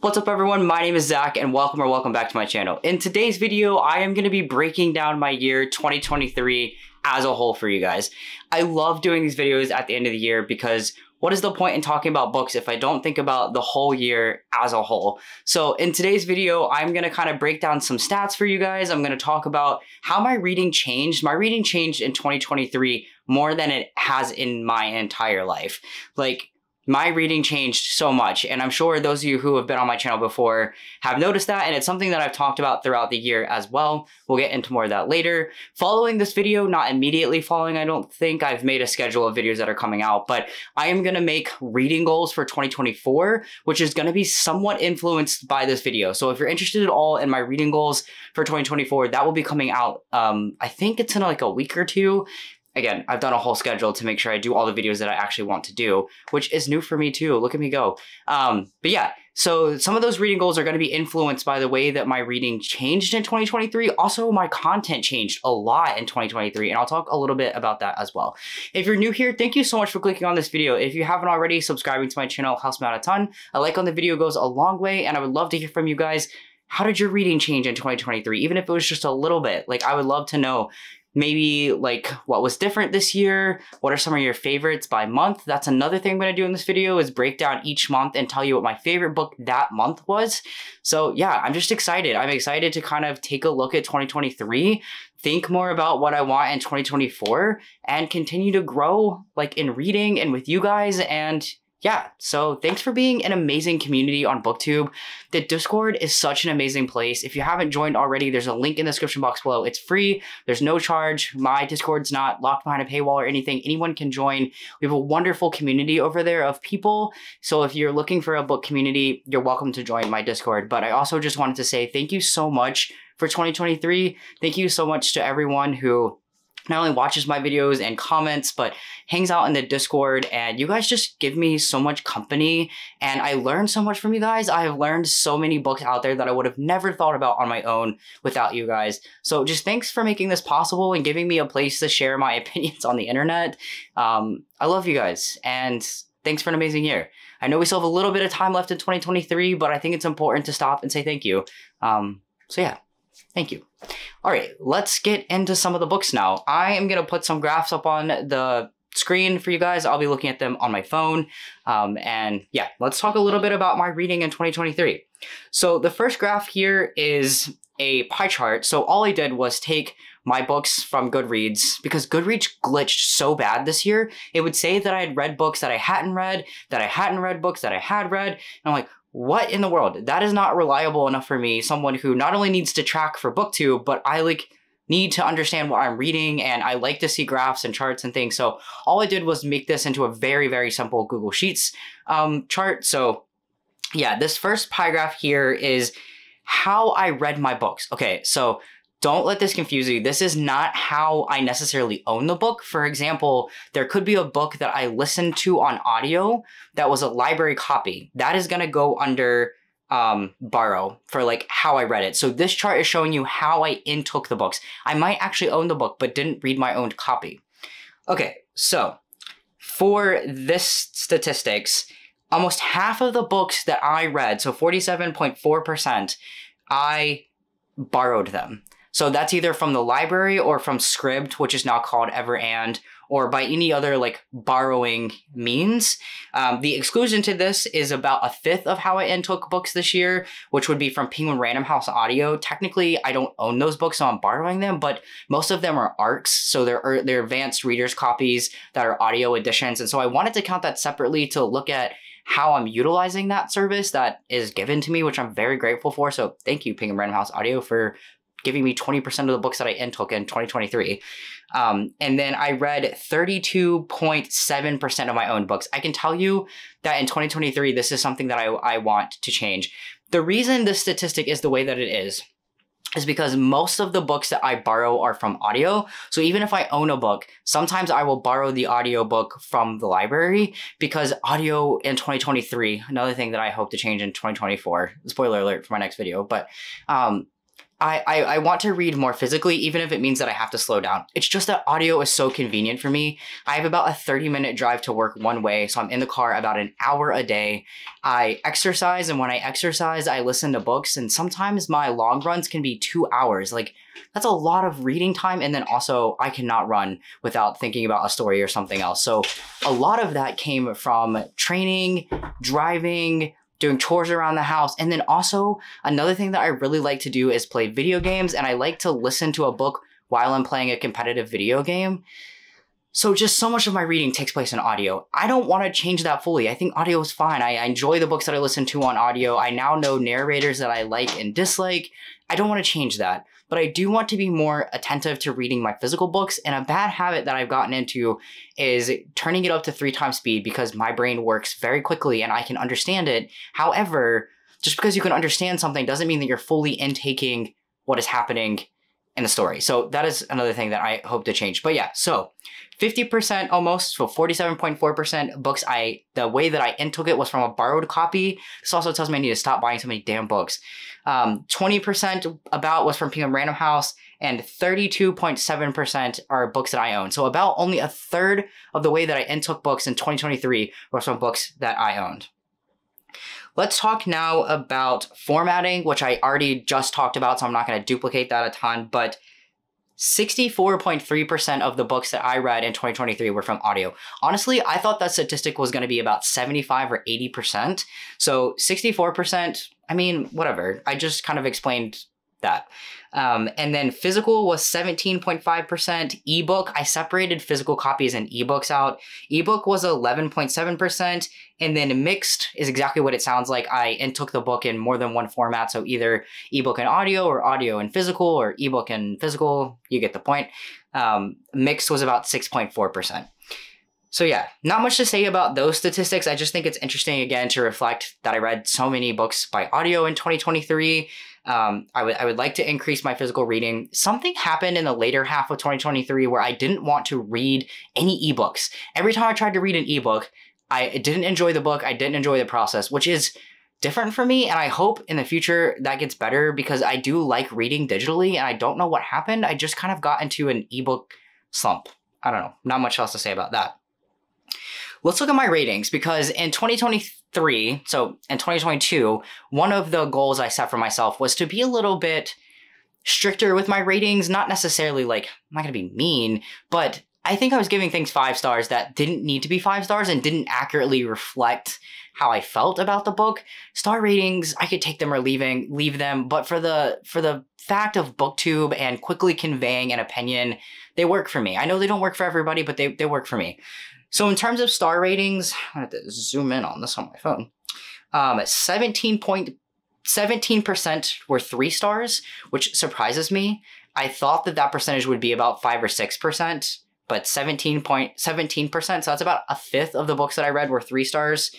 What's up everyone, my name is Zach and welcome back to my channel. In today's video, I am going to be breaking down my year 2023 as a whole for you guys. I love doing these videos at the end of the year because what is the point in talking about books if I don't think about the whole year as a whole? So in today's video, I'm going to kind of break down some stats for you guys. I'm going to talk about how my reading changed. My reading changed in 2023 more than it has in my entire life. Like, my reading changed so much, and I'm sure those of you who have been on my channel before have noticed that, and it's something that I've talked about throughout the year as well. We'll get into more of that later. Following this video, not immediately following, I don't think I've made a schedule of videos that are coming out, but I am going to make reading goals for 2024, which is going to be somewhat influenced by this video. So if you're interested at all in my reading goals for 2024, that will be coming out, I think it's in like a week or two. Again, I've done a whole schedule to make sure I do all the videos that I actually want to do, which is new for me too. Look at me go. But yeah, so some of those reading goals are going to be influenced by the way that my reading changed in 2023. Also, my content changed a lot in 2023, and I'll talk a little bit about that as well. If you're new here, thank you so much for clicking on this video. If you haven't already, subscribing to my channel helps me out a ton. A like on the video goes a long way, and I would love to hear from you guys. How did your reading change in 2023? Even if it was just a little bit, like I would love to know. Maybe like what was different this year? What are some of your favorites by month? That's another thing I'm going to do in this video is break down each month and tell you what my favorite book that month was. So yeah, I'm just excited. I'm excited to kind of take a look at 2023, think more about what I want in 2024, and continue to grow like in reading and with you guys. And yeah, so thanks for being an amazing community on BookTube. The Discord is such an amazing place. If you haven't joined already, there's a link in the description box below. It's free. There's no charge. My Discord's not locked behind a paywall or anything. Anyone can join. We have a wonderful community over there of people. So if you're looking for a book community, you're welcome to join my Discord. But I also just wanted to say thank you so much for 2023. Thank you so much to everyone who not only watches my videos and comments, but hangs out in the Discord, and you guys just give me so much company, and I learn so much from you guys. I have learned so many books out there that I would have never thought about on my own without you guys. So just thanks for making this possible and giving me a place to share my opinions on the internet. I love you guys, and thanks for an amazing year. I know we still have a little bit of time left in 2023, but I think it's important to stop and say thank you. So yeah. Thank you. All right, let's get into some of the books now. I am going to put some graphs up on the screen for you guys. I'll be looking at them on my phone. And yeah, let's talk a little bit about my reading in 2023. So the first graph here is a pie chart. So all I did was take my books from Goodreads, because Goodreads glitched so bad this year. It would say that I had read books that I hadn't read, that I hadn't read books that I had read. And I'm like, what in the world? That is not reliable enough for me, someone who not only needs to track for BookTube, but I like need to understand what I'm reading, and I like to see graphs and charts and things. So all I did was make this into a very, very simple Google Sheets chart. So yeah, this first pie graph here is how I read my books. Okay, so don't let this confuse you. This is not how I necessarily own the book. For example, there could be a book that I listened to on audio that was a library copy. That is going to go under borrow for like how I read it. So this chart is showing you how I intook the books. I might actually own the book, but didn't read my own copy. Okay, so for this statistics, almost half of the books that I read, so 47.4%, I borrowed them. So that's either from the library or from Scribd, which is now called Everand, or by any other like borrowing means. The exclusion to this is about 1/5 of how I intook books this year, which would be from Penguin Random House Audio. Technically, I don't own those books, so I'm borrowing them, but most of them are ARCs, so they're advanced readers copies that are audio editions. And so I wanted to count that separately to look at how I'm utilizing that service that is given to me, which I'm very grateful for. So thank you, Penguin Random House Audio, for giving me 20% of the books that I intook in 2023. And then I read 32.7% of my own books. I can tell you that in 2023, this is something that I want to change. The reason this statistic is the way that it is because most of the books that I borrow are from audio. So even if I own a book, sometimes I will borrow the audio book from the library, because audio in 2023, another thing that I hope to change in 2024, spoiler alert for my next video, but I want to read more physically, even if it means that I have to slow down. It's just that audio is so convenient for me. I have about a 30-minute drive to work one way, so I'm in the car about an hour a day. I exercise, and when I exercise, I listen to books, and sometimes my long runs can be 2 hours. Like, that's a lot of reading time, and then also I cannot run without thinking about a story or something else. So a lot of that came from training, driving, doing chores around the house. And then also another thing that I really like to do is play video games, and I like to listen to a book while I'm playing a competitive video game. So just so much of my reading takes place in audio. I don't want to change that fully. I think audio is fine. I enjoy the books that I listen to on audio. I now know narrators that I like and dislike. I don't want to change that, but I do want to be more attentive to reading my physical books. And a bad habit that I've gotten into is turning it up to 3 times speed, because my brain works very quickly and I can understand it. However, just because you can understand something doesn't mean that you're fully intaking what is happening in the story. So that is another thing that I hope to change. But yeah, so 50% almost, so 47.4% books, the way that I intook it was from a borrowed copy. This also tells me I need to stop buying so many damn books. 20% about was from Penguin Random House, and 32.7% are books that I own. So about only a third of the way that I intook books in 2023 was from books that I owned. Let's talk now about formatting, which I already just talked about, so I'm not going to duplicate that a ton, but 64.3% of the books that I read in 2023 were from audio. Honestly, I thought that statistic was going to be about 75 or 80%. So 64%, I mean, whatever. I just kind of explained that. And then physical was 17.5%. Ebook, I separated physical copies and ebooks out. Ebook was 11.7%. And then mixed is exactly what it sounds like. I intook the book in more than one format. So either ebook and audio, or audio and physical, or ebook and physical. You get the point. Mixed was about 6.4%. So yeah, not much to say about those statistics. I just think it's interesting, again, to reflect that I read so many books by audio in 2023. I would like to increase my physical reading. Something happened in the later half of 2023 where I didn't want to read any ebooks. Every time I tried to read an ebook, I didn't enjoy the book. I didn't enjoy the process, which is different for me. And I hope in the future that gets better, because I do like reading digitally, and I don't know what happened. I just kind of got into an ebook slump. I don't know. Not much else to say about that. Let's look at my ratings, because in 2023, so in 2022, one of the goals I set for myself was to be a little bit stricter with my ratings. Not necessarily like, I'm not going to be mean, but I think I was giving things 5 stars that didn't need to be 5 stars and didn't accurately reflect how I felt about the book. Star ratings, I could take them or leave them, but for the fact of BookTube and quickly conveying an opinion, they work for me. I know they don't work for everybody, but they work for me. So in terms of star ratings, I have to zoom in on this on my phone. 17% were 3 stars, which surprises me. I thought that percentage would be about 5 or 6%, but 17%, so that's about a fifth of the books that I read were 3 stars.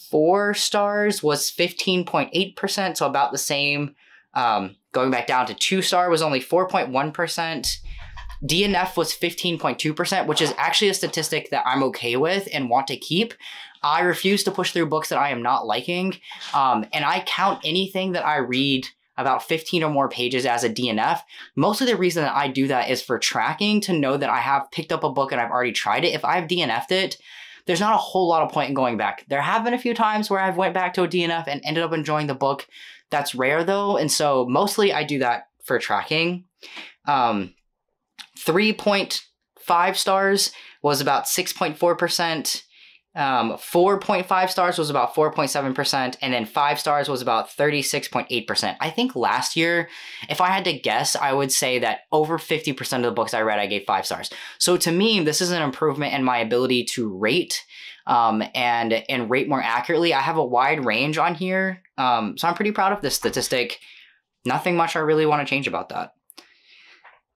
4 stars was 15.8%, so about the same. Going back down to 2 star was only 4.1%. DNF was 15.2%, which is actually a statistic that I'm okay with and want to keep. I refuse to push through books that I am not liking, and I count anything that I read about 15 or more pages as a DNF. Mostly the reason that I do that is for tracking, to know that I have picked up a book and I've already tried it. If I've DNF'd it, there's not a whole lot of point in going back. There have been a few times where I've went back to a DNF and ended up enjoying the book. That's rare though, and so mostly I do that for tracking. 3.5 stars was about 6.4%. 4.5 stars was about 4.7%, and then 5 stars was about 36.8%. I think last year, if I had to guess, I would say that over 50% of the books I read, I gave 5 stars. So to me, this is an improvement in my ability to rate, and rate more accurately. I have a wide range on here, so I'm pretty proud of this statistic. Nothing much I really want to change about that.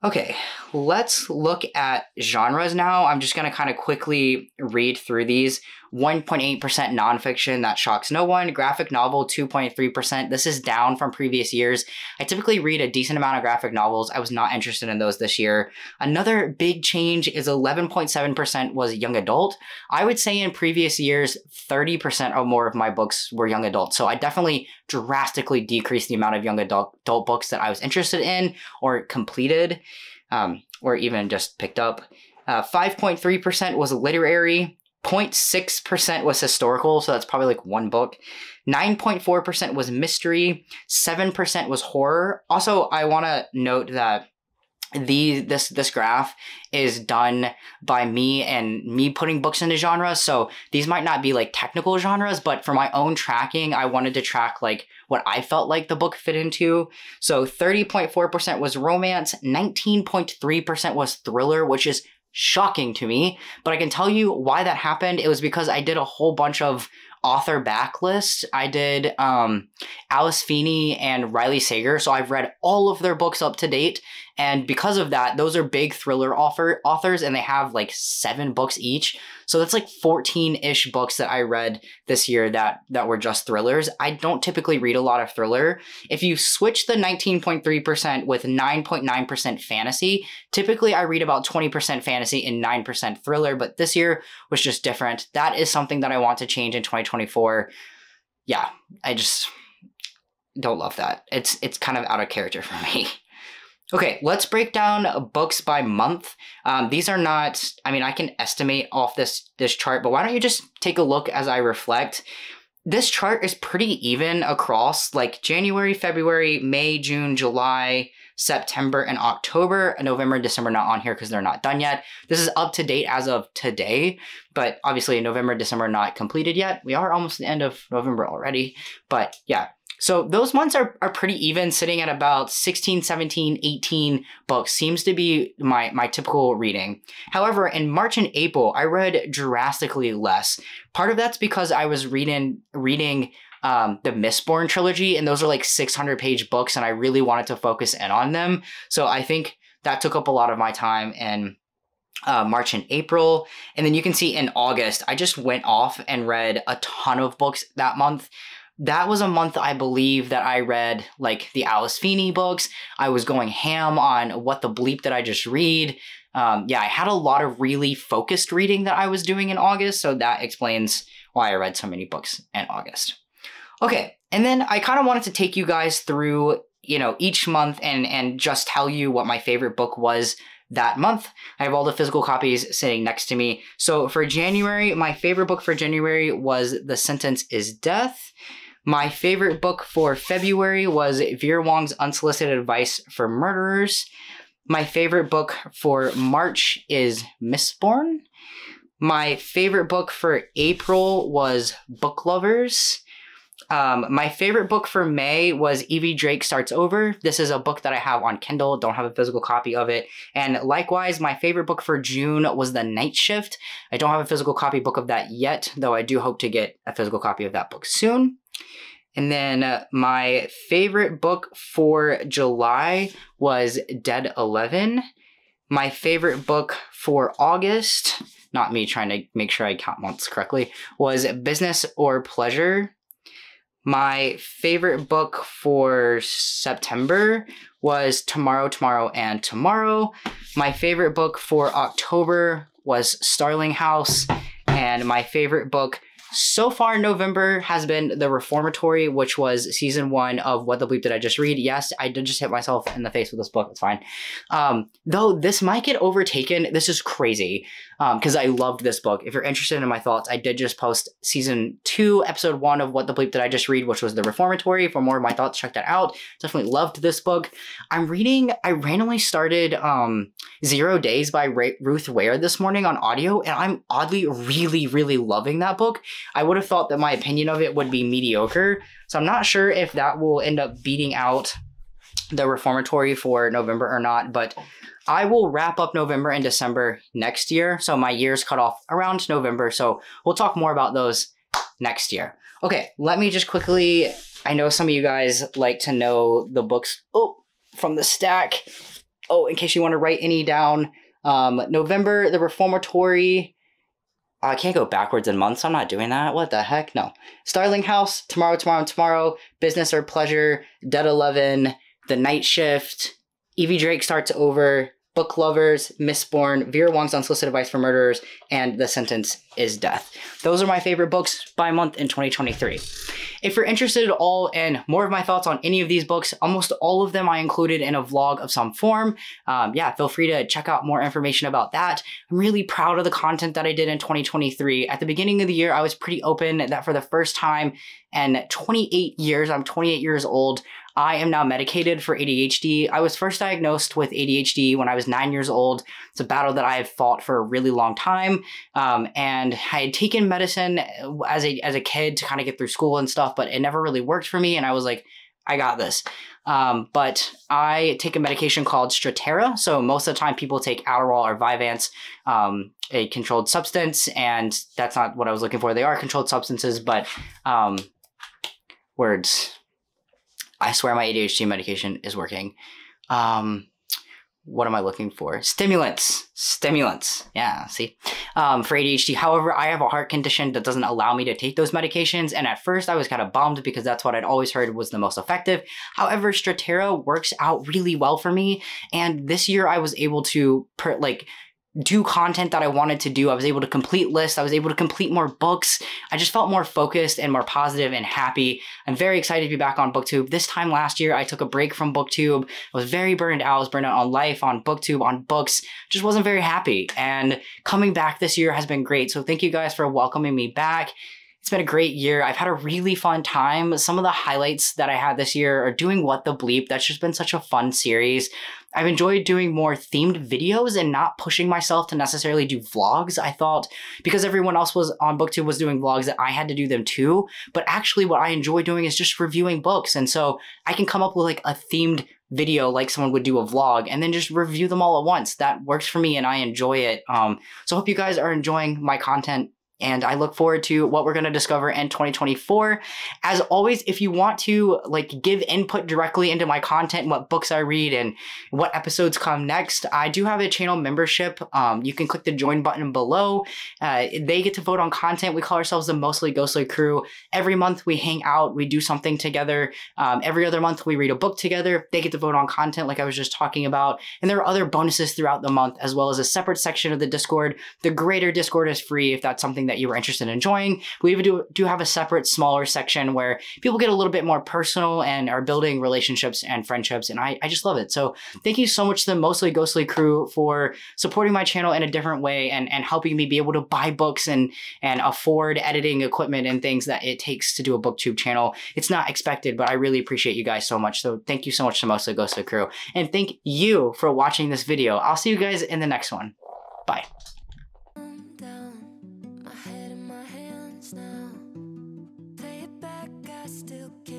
Okay, let's look at genres now. I'm just going to kind of quickly read through these. 1.8% nonfiction, that shocks no one. Graphic novel, 2.3%. This is down from previous years. I typically read a decent amount of graphic novels. I was not interested in those this year. Another big change is 11.7% was young adult. I would say in previous years, 30% or more of my books were young adult. So I definitely drastically decreased the amount of young adult books that I was interested in or completed, or even just picked up. 5.3% was literary. 0.6% was historical, so that's probably like one book. 9.4% was mystery. 7% was horror. Also, I want to note that this graph is done by me and me putting books into genres. So these might not be like technical genres, but for my own tracking, I wanted to track like what I felt like the book fit into. So 30.4% was romance. 19.3% was thriller, which is shocking to me, but I can tell you why that happened. It was because I did a whole bunch of author backlists. I did Alice Feeney and Riley Sager, so I've read all of their books up to date, and because of that, those are big thriller authors, and they have like 7 books each. So that's like 14-ish books that I read this year that were just thrillers. I don't typically read a lot of thriller. If you switch the 19.3% with 9.9% fantasy, typically I read about 20% fantasy and 9% thriller, but this year was just different. That is something that I want to change in 2024. Yeah, I just don't love that. It's kind of out of character for me. Okay, let's break down books by month. These are not, I mean, I can estimate off this chart, but why don't you just take a look as I reflect. This chart is pretty even across like January, February, May, June, July, September, and October. November and December not on here because they're not done yet. This is up to date as of today, but obviously November, December not completed yet. We are almost the end of November already, but yeah. So those months are pretty even, sitting at about 16, 17, 18 books. Seems to be my typical reading. However, in March and April, I read drastically less. Part of that's because I was reading the Mistborn trilogy, and those are like 600-page books, and I really wanted to focus in on them. So I think that took up a lot of my time in March and April. And then you can see in August, I just went off and read a ton of books that month. That was a month, I believe, that I read like the Alice Feeney books. I was going ham on what the bleep did I just read. Yeah, I had a lot of really focused reading that I was doing in August, so that explains why I read so many books in August. Okay, and then I kind of wanted to take you guys through, you know, each month and just tell you what my favorite book was that month. I have all the physical copies sitting next to me. So for January, my favorite book for January was The Sentence is Death. My favorite book for February was Veer Wong's Unsolicited Advice for Murderers. My favorite book for March is Mistborn. My favorite book for April was Book Lovers. My favorite book for May was Evie Drake Starts Over. This is a book that I have on Kindle, don't have a physical copy of it. And likewise, my favorite book for June was The Night Shift. I don't have a physical copy book of that yet, though I do hope to get a physical copy of that book soon. And then my favorite book for July was Dead 11. My favorite book for August, not me trying to make sure I count months correctly, was Business or Pleasure. My favorite book for September was Tomorrow, Tomorrow, and Tomorrow. My favorite book for October was Starling House. And my favorite book so far in November has been The Reformatory, which was season 1 of What the Bleep Did I Just Read? Yes, I did just hit myself in the face with this book. It's fine. Though this might get overtaken. This is crazy because I loved this book. If you're interested in my thoughts, I did just post season 2, episode 1 of What the Bleep Did I Just Read, which was The Reformatory. For more of my thoughts, check that out. Definitely loved this book. I randomly started 0 Days by Ruth Ware this morning on audio, and I'm oddly really, really loving that book. I would have thought that my opinion of it would be mediocre, so I'm not sure if that will end up beating out The Reformatory for November or not, but I will wrap up November and December next year, so my year's cut off around November, so we'll talk more about those next year. Okay, let me just quickly, I know some of you guys like to know the books from the stack. Oh, in case you want to write any down, November, the Reformatory. I can't go backwards in months. I'm not doing that. What the heck? No. Starling House, Tomorrow, Business or Pleasure, Dead 11, The Night Shift, Evie Drake Starts Over, Book Lovers, Mistborn, Vera Wong's Unsolicited Advice for Murderers, and The Sentence is Death. Those are my favorite books by month in 2023. If you're interested at all in more of my thoughts on any of these books, almost all of them I included in a vlog of some form. Yeah, feel free to check out more information about that. I'm really proud of the content that I did in 2023. At the beginning of the year, I was pretty open that for the first time in 28 years, I'm 28 years old, I am now medicated for ADHD. I was first diagnosed with ADHD when I was 9 years old. It's a battle that I have fought for a really long time. And I had taken medicine as a kid to kind of get through school and stuff, but it never really worked for me. And I was like, I got this. But I take a medication called Strattera. So most of the time people take Adderall or Vyvanse, a controlled substance. And that's not what I was looking for. They are controlled substances, but words. I swear my ADHD medication is working. What am I looking for? Stimulants. Yeah, see? For ADHD. However, I have a heart condition that doesn't allow me to take those medications. And at first I was kind of bummed because that's what I'd always heard was the most effective. However, Strattera works out really well for me. And this year I was able to do content that I wanted to do. I was able to complete lists. I was able to complete more books. I just felt more focused and more positive and happy. I'm very excited to be back on BookTube. This time last year, I took a break from BookTube. I was very burned out. I was burned out on life, on BookTube, on books. Just wasn't very happy. And coming back this year has been great. So thank you guys for welcoming me back. It's been a great year. I've had a really fun time. Some of the highlights that I had this year are doing What the Bleep. That's just been such a fun series. I've enjoyed doing more themed videos and not pushing myself to necessarily do vlogs. I thought because everyone else was on BookTube was doing vlogs that I had to do them too. But actually what I enjoy doing is just reviewing books. And so I can come up with like a themed video like someone would do a vlog and then just review them all at once. That works for me and I enjoy it. So I hope you guys are enjoying my content. And I look forward to what we're going to discover in 2024. As always, if you want to give input directly into my content, what books I read and what episodes come next, I do have a channel membership. You can click the join button below. They get to vote on content. We call ourselves the Mostly Ghostly Crew. Every month we hang out, we do something together. Every other month we read a book together. They get to vote on content like I was just talking about. And there are other bonuses throughout the month, as well as a separate section of the Discord. The greater Discord is free if that's something that you were interested in joining. We even do have a separate smaller section where people get a little bit more personal and are building relationships and friendships, and I just love it. So thank you so much to the Mostly Ghostly Crew for supporting my channel in a different way and helping me be able to buy books and afford editing equipment and things that it takes to do a BookTube channel. It's not expected, but I really appreciate you guys so much. So thank you so much to Mostly Ghostly Crew, and thank you for watching this video. I'll see you guys in the next one. Bye. Now play it back, I still can't